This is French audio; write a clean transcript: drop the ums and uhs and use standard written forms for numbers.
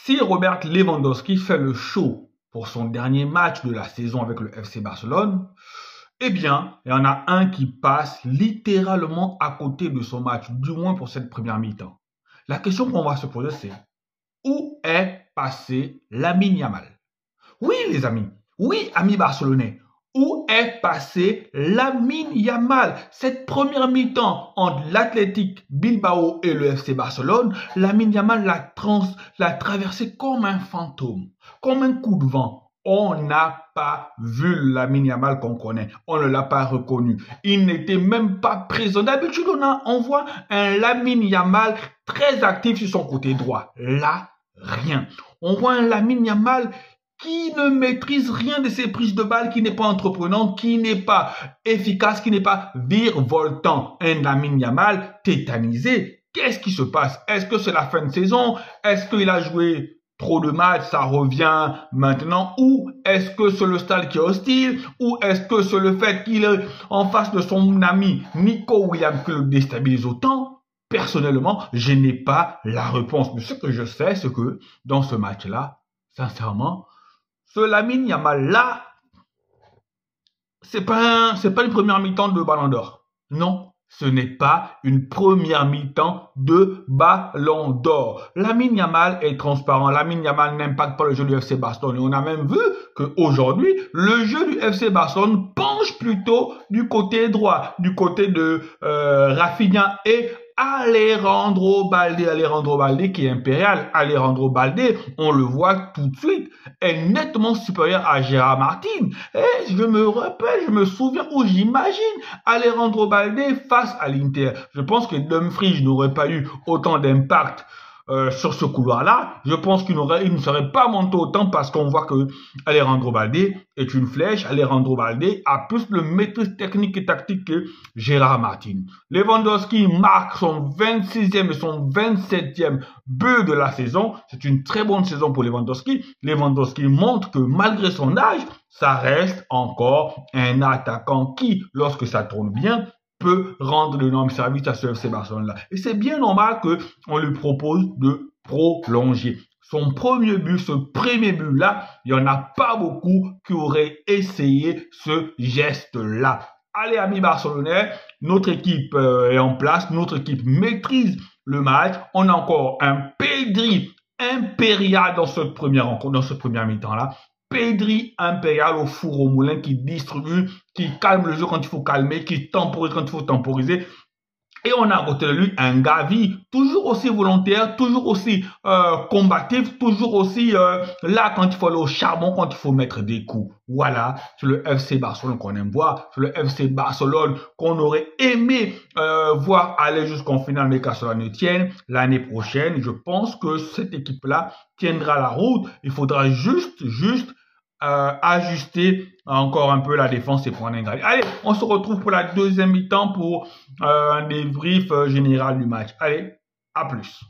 Si Robert Lewandowski fait le show pour son dernier match de la saison avec le FC Barcelone, eh bien, il y en a un qui passe littéralement à côté de son match, du moins pour cette première mi-temps. La question qu'on va se poser, c'est où est passé Lamine Yamal? Oui, les amis, oui, amis barcelonais, où est passé Lamine Yamal? Cette première mi-temps entre l'Athletic Bilbao et le FC Barcelone, Lamine Yamal l'a traversé comme un fantôme, comme un coup de vent. On n'a pas vu Lamine Yamal qu'on connaît. On ne l'a pas reconnu. Il n'était même pas présent. D'habitude, on voit un Lamine Yamal très actif sur son côté droit. Là, rien. On voit un Lamine Yamal qui ne maîtrise rien de ses prises de balles, qui n'est pas entreprenant, qui n'est pas efficace, qui n'est pas virevoltant. Un Lamine Yamal tétanisé. Qu'est-ce qui se passe? Est-ce que c'est la fin de saison? Est-ce qu'il a joué trop de matchs, ça revient maintenant? Ou est-ce que c'est le stade qui est hostile? Ou est-ce que c'est le fait qu'il est en face de son ami Nico Williams qui le déstabilise autant? Personnellement, je n'ai pas la réponse. Mais ce que je sais, c'est que dans ce match-là, sincèrement, ce Lamine Yamal-là, c'est pas une première mi-temps de Ballon d'Or. Non, ce n'est pas une première mi-temps de Ballon d'Or. Lamine Yamal est transparent. Lamine Yamal n'impacte pas le jeu du FC Barcelone. Et on a même vu qu'aujourd'hui, le jeu du FC Barcelone penche plutôt du côté droit, du côté de Rafinha et Alejandro Balde qui est impérial. Alejandro Balde, on le voit tout de suite, est nettement supérieur à Gérard Martin. Et je me rappelle, je me souviens ou j'imagine Alejandro Balde face à l'Inter. Je pense que Dumfries n'aurait pas eu autant d'impact sur ce couloir-là. Je pense qu'il ne serait pas monté autant parce qu'on voit que Alejandro Balde est une flèche. Alejandro Balde a plus de maîtrise technique et tactique que Gérard Martin. Lewandowski marque son 26e et son 27e but de la saison. C'est une très bonne saison pour Lewandowski. Lewandowski montre que malgré son âge, ça reste encore un attaquant qui, lorsque ça tourne bien, peut rendre d'énormes services à ce FC Barcelone-là. Et c'est bien normal qu'on lui propose de prolonger. Son premier but, ce premier but-là, il n'y en a pas beaucoup qui auraient essayé ce geste-là. Allez, amis barcelonais, notre équipe est en place, notre équipe maîtrise le match. On a encore un Pedri impérial dans cette première mi-temps-là. Pedri impérial au four au moulin qui distribue, qui calme le jeu quand il faut calmer, qui temporise quand il faut temporiser. Et on a à côté de lui un Gavi, toujours aussi volontaire, toujours aussi combatif, toujours aussi là quand il faut aller au charbon, quand il faut mettre des coups. Voilà, c'est le FC Barcelone qu'on aime voir, c'est le FC Barcelone qu'on aurait aimé voir aller jusqu'en finale, mais qu'à cela ne tienne. L'année prochaine, je pense que cette équipe-là tiendra la route. Il faudra juste ajuster encore un peu la défense et prendre un Gavi. Allez, on se retrouve pour la deuxième mi-temps pour un débrief général du match. Allez, à plus.